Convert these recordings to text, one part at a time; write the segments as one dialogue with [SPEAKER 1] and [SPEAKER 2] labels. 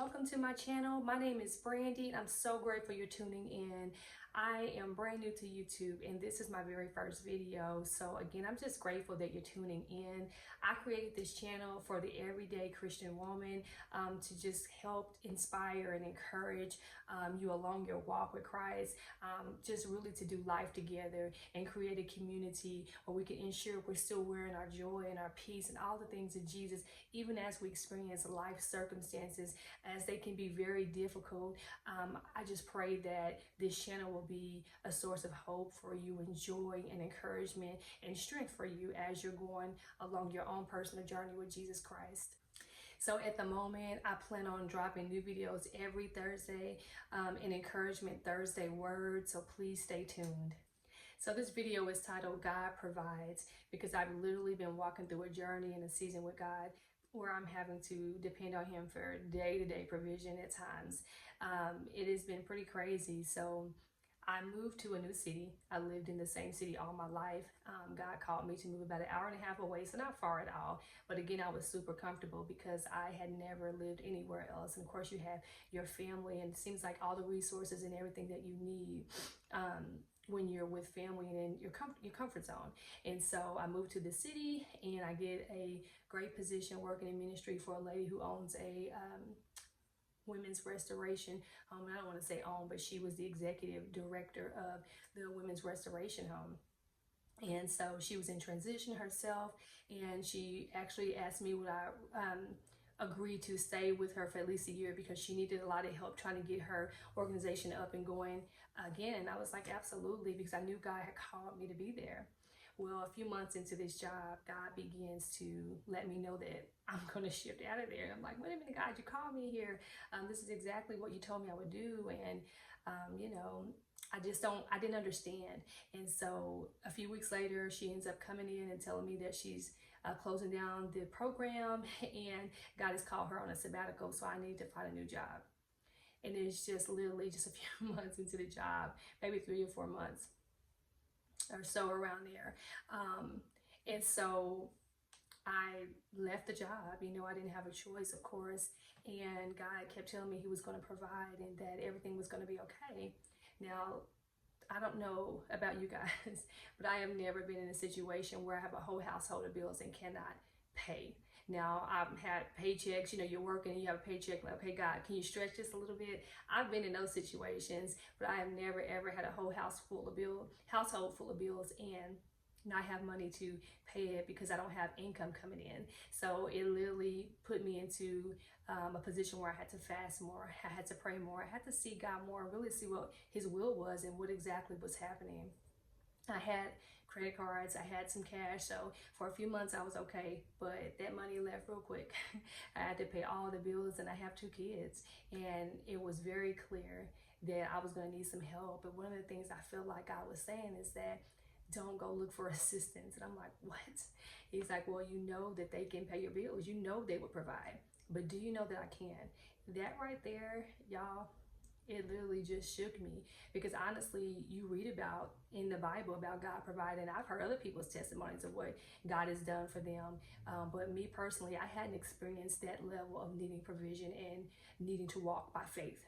[SPEAKER 1] welcome to my channel. My name is Brandy and I'm so grateful you're tuning in. I am brand new to YouTube and this is my very first video. So again, I'm just grateful that you're tuning in. I created this channel for the everyday Christian woman to just help inspire and encourage you along your walk with Christ, just really to do life together and create a community where we can ensure we're still wearing our joy and our peace and all the things of Jesus, even as we experience life circumstances as they can be very difficult. I just pray that this channel will be a source of hope for you and joy and encouragement and strength for you as you're going along your own personal journey with Jesus Christ. So at the moment, I plan on dropping new videos every Thursday, an Encouragement Thursday word, so please stay tuned. So this video is titled God Provides, because I've literally been walking through a journey and a season with God where I'm having to depend on Him for day-to-day provision at times. It has been pretty crazy. So I moved to a new city. I lived in the same city all my life. God called me to move about an hour and a half away, so not far at all. But again, I was super comfortable because I had never lived anywhere else. And of course, you have your family, and it seems like all the resources and everything that you need when you're with family and in your comfort zone. And so I moved to the city and I get a great position working in ministry for a lady who owns a women's restoration home. I don't want to say own, but she was the executive director of the women's restoration home. And so she was in transition herself, and she actually asked me would I agree to stay with her for at least a year because she needed a lot of help trying to get her organization up and going again. And I was like, absolutely, because I knew God had called me to be there. Well, a few months into this job, God begins to let me know that I'm going to shift out of there. I'm like, wait a minute, God, you called me here. This is exactly what you told me I would do. And, you know, I didn't understand. And so a few weeks later, she ends up coming in and telling me that she's closing down the program and God has called her on a sabbatical. So I need to find a new job. And it's just literally just a few months into the job, maybe 3 or 4 months or so around there. And so I left the job. You know, I didn't have a choice, of course. And God kept telling me He was going to provide and that everything was going to be okay. Now, I don't know about you guys, but I have never been in a situation where I have a whole household of bills and cannot pay. Now, I've had paychecks, you know, you're working and you have a paycheck, like, okay, God, can you stretch this a little bit? I've been in those situations, but I have never ever had a whole household full of bills and not have money to pay it because I don't have income coming in. So it literally put me into a position where I had to fast more, I had to pray more, I had to see God more, really see what His will was and what exactly was happening. I had credit cards, I had some cash, so for a few months I was okay, but that money left real quick. I had to pay all the bills and I have 2 kids, and it was very clear that I was going to need some help. But one of the things I feel like God was saying is that don't go look for assistance. And I'm like, what? He's like, well, you know that they can pay your bills. You know they would provide. But do you know that I can? That right there, y'all, it literally just shook me, because honestly, you read about in the Bible about God providing. I've heard other people's testimonies of what God has done for them. But me personally, I hadn't experienced that level of needing provision and needing to walk by faith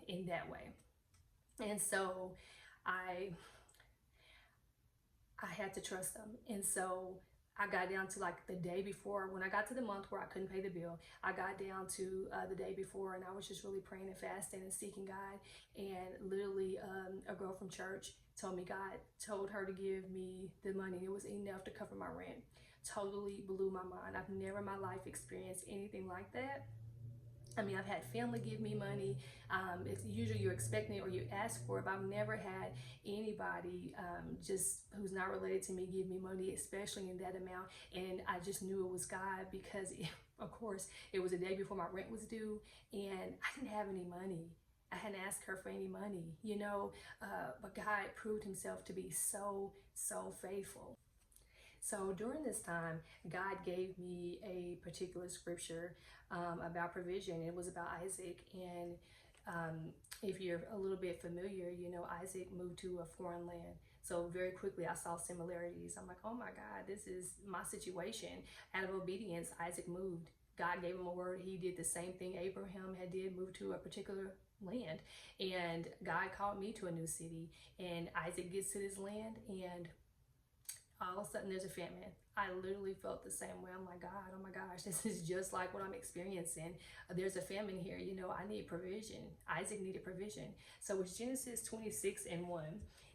[SPEAKER 1] in that way. And so I had to trust Him. And so I got down to like the day before, when I got to the month where I couldn't pay the bill, I got down to the day before and I was just really praying and fasting and seeking God. And literally a girl from church told me God told her to give me the money. It was enough to cover my rent. Totally blew my mind. I've never in my life experienced anything like that. I mean, I've had family give me money. It's usually you're expecting it or you ask for it, but I've never had anybody just who's not related to me give me money, especially in that amount. And I just knew it was God because, of course, it was the day before my rent was due and I didn't have any money. I hadn't asked her for any money, you know, but God proved Himself to be so, so faithful. So during this time, God gave me a particular scripture about provision. It was about Isaac. And if you're a little bit familiar, you know, Isaac moved to a foreign land. So very quickly I saw similarities. I'm like, oh my God, this is my situation. Out of obedience, Isaac moved. God gave him a word. He did the same thing Abraham had did, moved to a particular land. And God called me to a new city. And Isaac gets to this land, and all of a sudden there's a famine. I literally felt the same way. I'm like, God, oh my gosh, this is just like what I'm experiencing. There's a famine here. You know, I need provision. Isaac needed provision. So it's Genesis 26:1.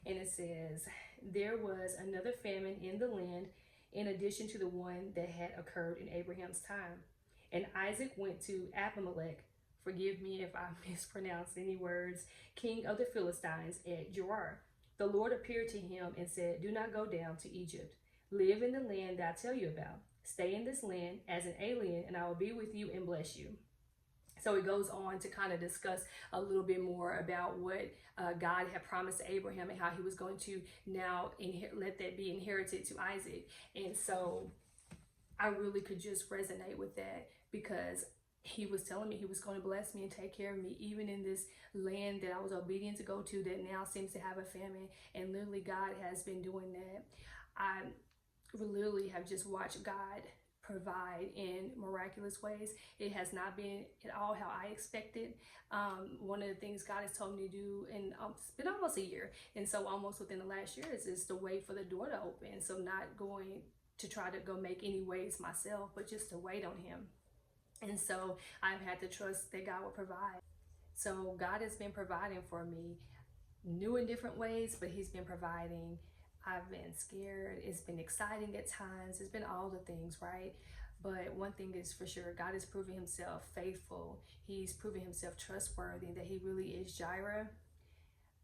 [SPEAKER 1] And it says, there was another famine in the land in addition to the one that had occurred in Abraham's time. And Isaac went to Abimelech, forgive me if I mispronounce any words, king of the Philistines at Gerar. The Lord appeared to him and said, do not go down to Egypt. Live in the land that I tell you about. Stay in this land as an alien, and I will be with you and bless you. So it goes on to kind of discuss a little bit more about what God had promised to Abraham and how he was going to now let that be inherited to Isaac. And so I really could just resonate with that, because he was telling me he was going to bless me and take care of me, even in this land that I was obedient to go to that now seems to have a famine. And literally God has been doing that. I literally have just watched God provide in miraculous ways. It has not been at all how I expected. One of the things God has told me to do, and it's been almost a year, and so almost within the last year, is to wait for the door to open. So not going to try to go make any ways myself, but just to wait on him. And so I've had to trust that God will provide. So God has been providing for me, new in different ways, but he's been providing. I've been scared. It's been exciting at times. It's been all the things, right? But one thing is for sure, God is proving himself faithful. He's proving himself trustworthy, that he really is Jireh.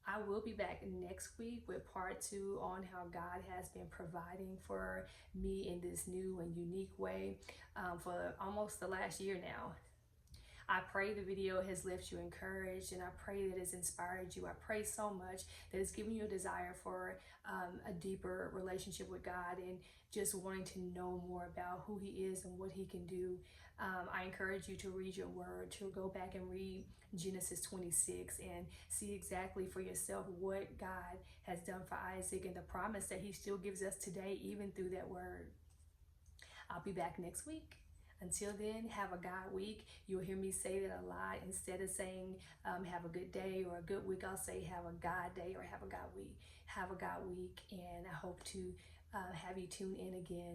[SPEAKER 1] I will be back next week with part 2 on how God has been providing for me in this new and unique way for almost the last year now. I pray the video has left you encouraged, and I pray that it's inspired you. I pray so much that it's given you a desire for a deeper relationship with God and just wanting to know more about who he is and what he can do. I encourage you to read your word, to go back and read Genesis 26 and see exactly for yourself what God has done for Isaac and the promise that he still gives us today, even through that word. I'll be back next week. Until then, have a God week. You'll hear me say that a lot. Instead of saying have a good day or a good week, I'll say have a God day or have a God week. Have a God week, and I hope to have you tune in again.